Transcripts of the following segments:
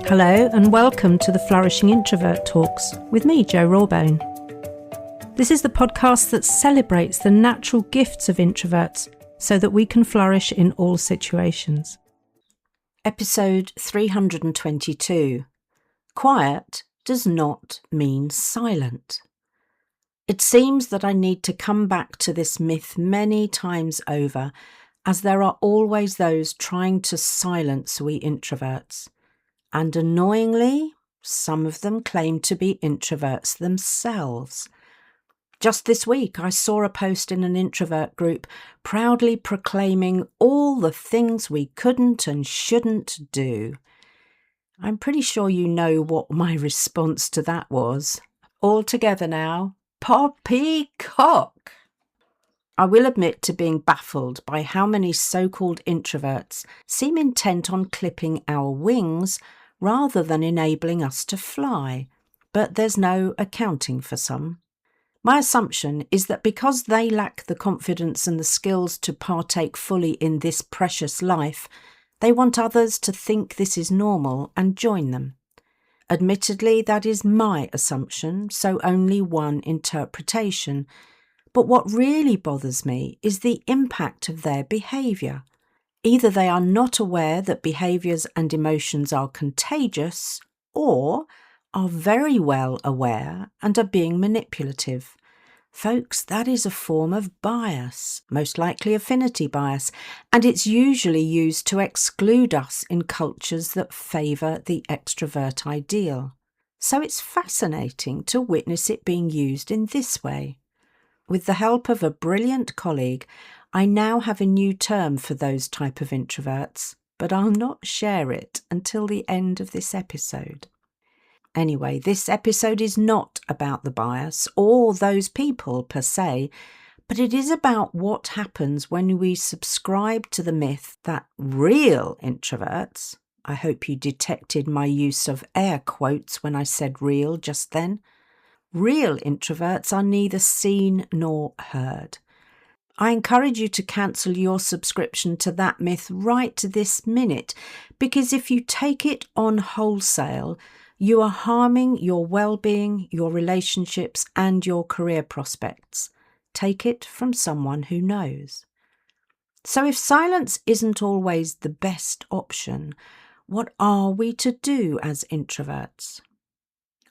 Hello and welcome to the Flourishing Introvert Talks with me, 𝗳𝗂𝗶𝘀. This is the podcast that celebrates the natural gifts of introverts so that we can flourish in all situations. Episode 322. Quiet does not mean silent. It seems that I need to come back to this myth many times over, as there are always those trying to silence we introverts. And annoyingly, some of them claim to be introverts themselves. Just this week, I saw a post in an introvert group proudly proclaiming all the things we couldn't and shouldn't do. I'm pretty sure you know what my response to that was. All together now, poppycock! I will admit to being baffled by how many so-called introverts seem intent on clipping our wings rather than enabling us to fly, but there's no accounting for some. My assumption is that because they lack the confidence and the skills to partake fully in this precious life, they want others to think this is normal and join them. Admittedly, that is my assumption, so only one interpretation. But what really bothers me is the impact of their behaviour. Either they are not aware that behaviours and emotions are contagious, or are very well aware and are being manipulative. Folks, that is a form of bias, most likely affinity bias, and it's usually used to exclude us in cultures that favour the extrovert ideal. So it's fascinating to witness it being used in this way. With the help of a brilliant colleague, I now have a new term for those type of introverts, but I'll not share it until the end of this episode. Anyway, this episode is not about the bias or those people per se, but it is about what happens when we subscribe to the myth that real introverts, I hope you detected my use of air quotes when I said real just then, real introverts are neither seen nor heard. I encourage you to cancel your subscription to that myth right this minute, because if you take it on wholesale, you are harming your well-being, your relationships, and your career prospects. Take it from someone who knows. So if silence isn't always the best option, what are we to do as introverts?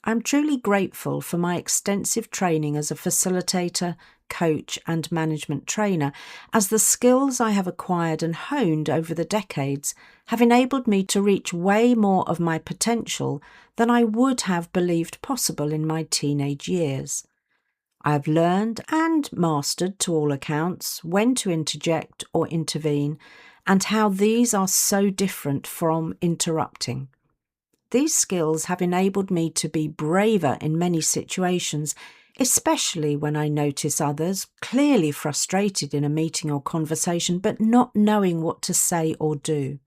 I'm truly grateful for my extensive training as a facilitator, coach, and management trainer, as the skills I have acquired and honed over the decades have enabled me to reach way more of my potential than I would have believed possible in my teenage years. I have learned and mastered, to all accounts, when to interject or intervene, and how these are so different from interrupting. These skills have enabled me to be braver in many situations, especially when I notice others clearly frustrated in a meeting or conversation but not knowing what to say or do.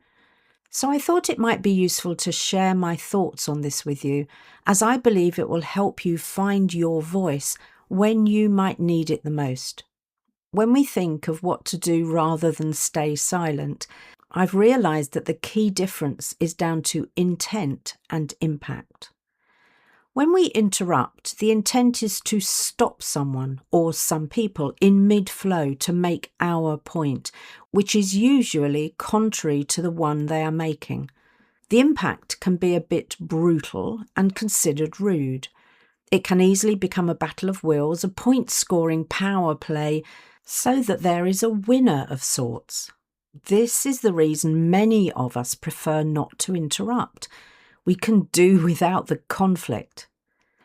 So I thought it might be useful to share my thoughts on this with you, as I believe it will help you find your voice when you might need it the most. When we think of what to do rather than stay silent, I've realised that the key difference is down to intent and impact. When we interrupt, the intent is to stop someone or some people in mid-flow to make our point, which is usually contrary to the one they are making. The impact can be a bit brutal and considered rude. It can easily become a battle of wills, a point-scoring power play, so that there is a winner of sorts. This is the reason many of us prefer not to interrupt. We can do without the conflict.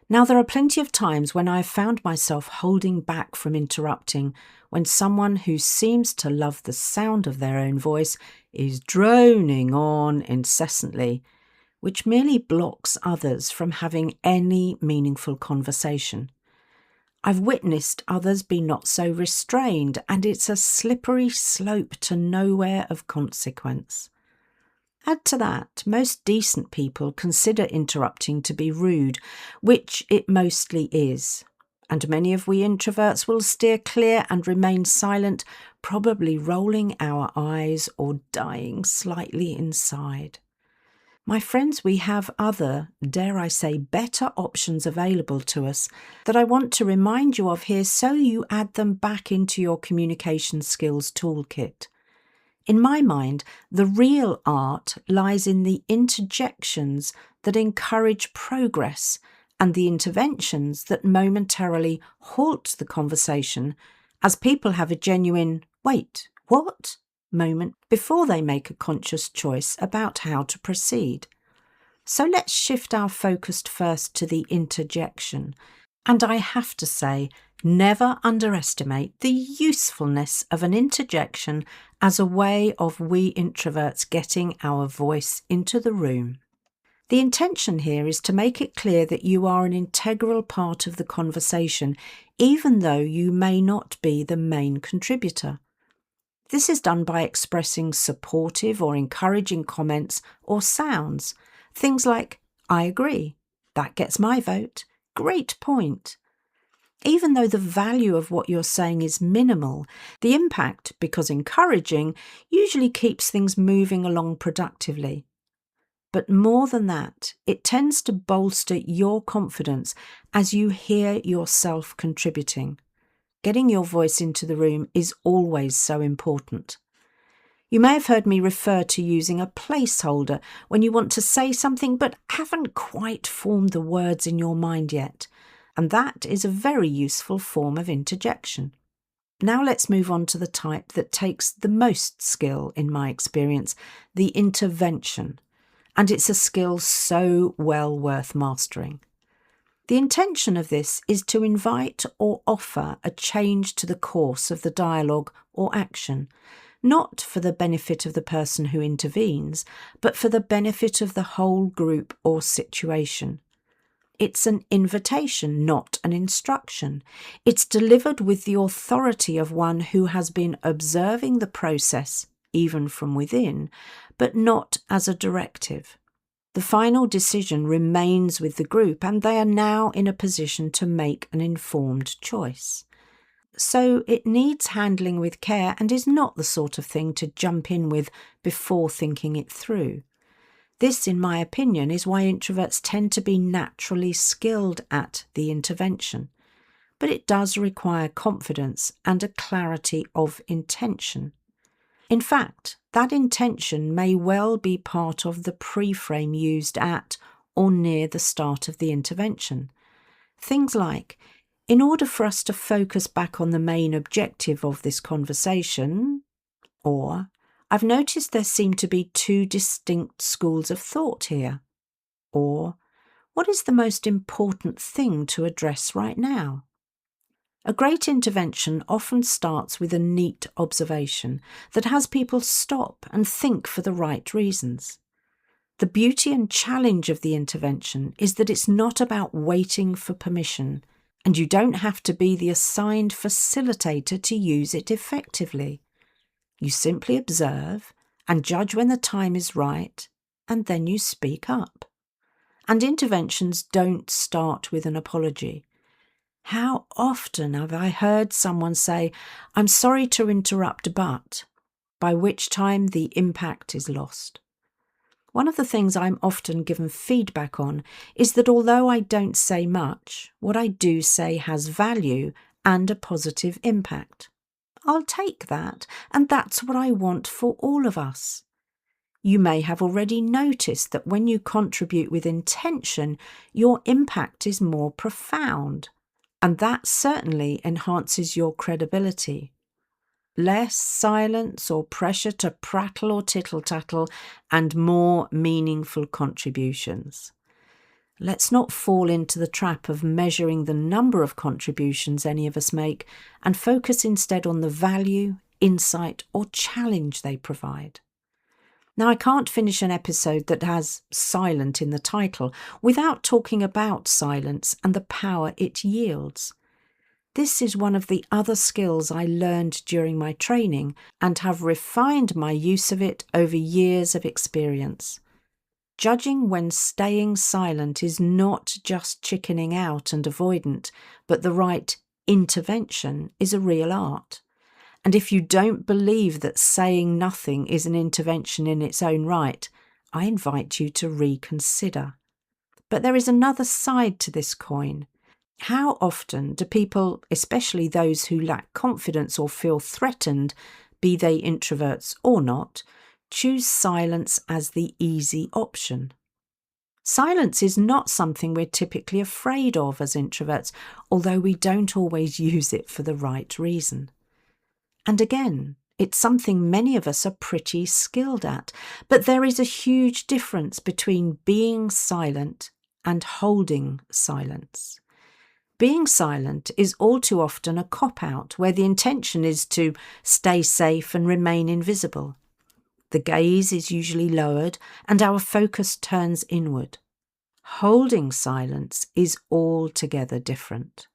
Now, there are plenty of times when I have found myself holding back from interrupting when someone who seems to love the sound of their own voice is droning on incessantly, which merely blocks others from having any meaningful conversation. I've witnessed others be not so restrained, and it's a slippery slope to nowhere of consequence. Add to that, most decent people consider interrupting to be rude, which it mostly is, and many of we introverts will steer clear and remain silent, probably rolling our eyes or dying slightly inside. My friends, we have other, dare I say, better options available to us that I want to remind you of here so you add them back into your communication skills toolkit. In my mind, the real art lies in the interjections that encourage progress and the interventions that momentarily halt the conversation as people have a genuine, wait, what? Moment before they make a conscious choice about how to proceed. So let's shift our focus first to the interjection. And I have to say, never underestimate the usefulness of an interjection as a way of we introverts getting our voice into the room. The intention here is to make it clear that you are an integral part of the conversation, even though you may not be the main contributor. This is done by expressing supportive or encouraging comments or sounds. Things like, I agree, that gets my vote, great point. Even though the value of what you're saying is minimal, the impact, because encouraging, usually keeps things moving along productively. But more than that, it tends to bolster your confidence as you hear yourself contributing. Getting your voice into the room is always so important. You may have heard me refer to using a placeholder when you want to say something but haven't quite formed the words in your mind yet, and that is a very useful form of interjection. Now let's move on to the type that takes the most skill in my experience, the intervention, and it's a skill so well worth mastering. The intention of this is to invite or offer a change to the course of the dialogue or action, not for the benefit of the person who intervenes, but for the benefit of the whole group or situation. It's an invitation, not an instruction. It's delivered with the authority of one who has been observing the process, even from within, but not as a directive. The final decision remains with the group, and they are now in a position to make an informed choice. So it needs handling with care and is not the sort of thing to jump in with before thinking it through. This, in my opinion, is why introverts tend to be naturally skilled at the intervention. But it does require confidence and a clarity of intention. In fact, that intention may well be part of the pre-frame used at or near the start of the intervention. Things like, in order for us to focus back on the main objective of this conversation, or, I've noticed there seem to be two distinct schools of thought here, or, what is the most important thing to address right now? A great intervention often starts with a neat observation that has people stop and think for the right reasons. The beauty and challenge of the intervention is that it's not about waiting for permission, and you don't have to be the assigned facilitator to use it effectively. You simply observe and judge when the time is right, and then you speak up. And interventions don't start with an apology. How often have I heard someone say, "I'm sorry to interrupt, but," by which time the impact is lost. One of the things I'm often given feedback on is that although I don't say much, what I do say has value and a positive impact. I'll take that, and that's what I want for all of us. You may have already noticed that when you contribute with intention, your impact is more profound. And that certainly enhances your credibility. Less silence or pressure to prattle or tittle-tattle, and more meaningful contributions. Let's not fall into the trap of measuring the number of contributions any of us make, and focus instead on the value, insight, or challenge they provide. Now, I can't finish an episode that has silent in the title without talking about silence and the power it yields. This is one of the other skills I learned during my training and have refined my use of it over years of experience. Judging when staying silent is not just chickening out and avoidant, but the right intervention is a real art. And if you don't believe that saying nothing is an intervention in its own right, I invite you to reconsider. But there is another side to this coin. How often do people, especially those who lack confidence or feel threatened, be they introverts or not, choose silence as the easy option? Silence is not something we're typically afraid of as introverts, although we don't always use it for the right reason. And again, it's something many of us are pretty skilled at, but there is a huge difference between being silent and holding silence. Being silent is all too often a cop-out where the intention is to stay safe and remain invisible. The gaze is usually lowered and our focus turns inward. Holding silence is altogether different.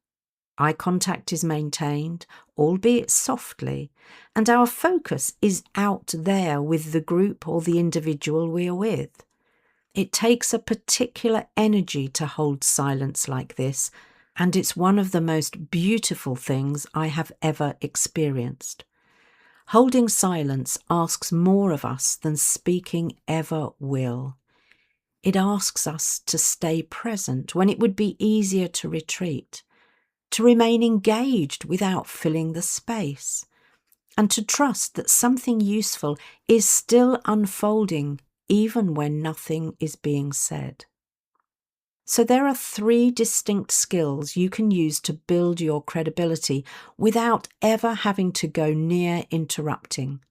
Eye contact is maintained, albeit softly, and our focus is out there with the group or the individual we are with. It takes a particular energy to hold silence like this, and it's one of the most beautiful things I have ever experienced. Holding silence asks more of us than speaking ever will. It asks us to stay present when it would be easier to retreat, to remain engaged without filling the space, and to trust that something useful is still unfolding even when nothing is being said. So there are 3 distinct skills you can use to build your credibility without ever having to go near interrupting.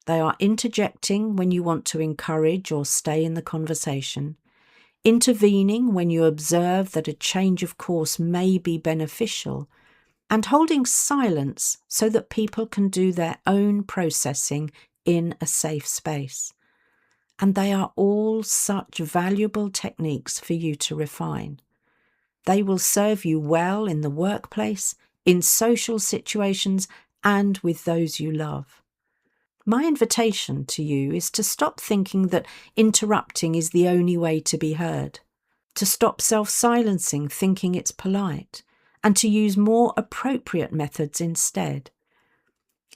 They are interjecting when you want to encourage or stay in the conversation, intervening when you observe that a change of course may be beneficial, and holding silence so that people can do their own processing in a safe space. And they are all such valuable techniques for you to refine. They will serve you well in the workplace, in social situations, and with those you love. My invitation to you is to stop thinking that interrupting is the only way to be heard, to stop self-silencing thinking it's polite, and to use more appropriate methods instead.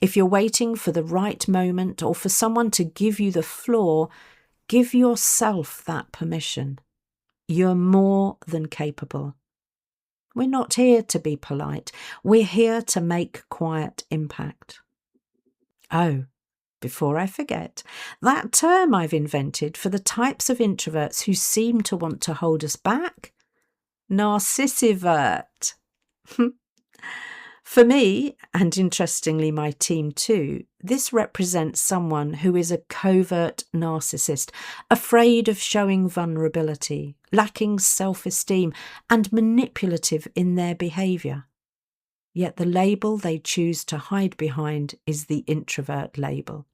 If you're waiting for the right moment or for someone to give you the floor, give yourself that permission. You're more than capable. We're not here to be polite. We're here to make quiet impact. Oh, before I forget, that term I've invented for the types of introverts who seem to want to hold us back? 𝗫𝗂𝗍𝗲. For me, and interestingly my team too, this represents someone who is a covert narcissist, afraid of showing vulnerability, lacking self-esteem, and manipulative in their behaviour. Yet the label they choose to hide behind is the introvert label.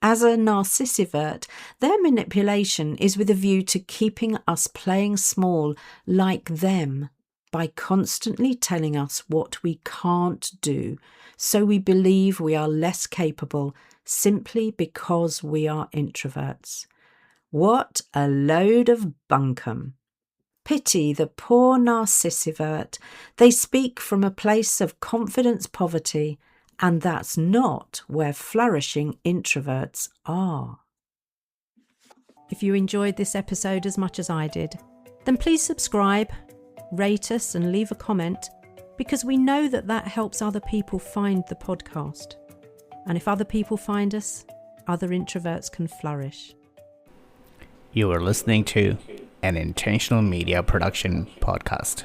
As a 𝗫𝗂𝗍𝗲, their manipulation is with a view to keeping us playing small like them, by constantly telling us what we can't do, so we believe we are less capable simply because we are introverts. What a load of bunkum. Pity the poor 𝗫𝗫𝗍𝗲. They speak from a place of confidence poverty, and that's not where flourishing introverts are. If you enjoyed this episode as much as I did, then please subscribe, rate us and leave a comment, because we know that helps other people find the podcast. And if other people find us, other introverts can flourish. You are listening to an Intentional Media Production podcast.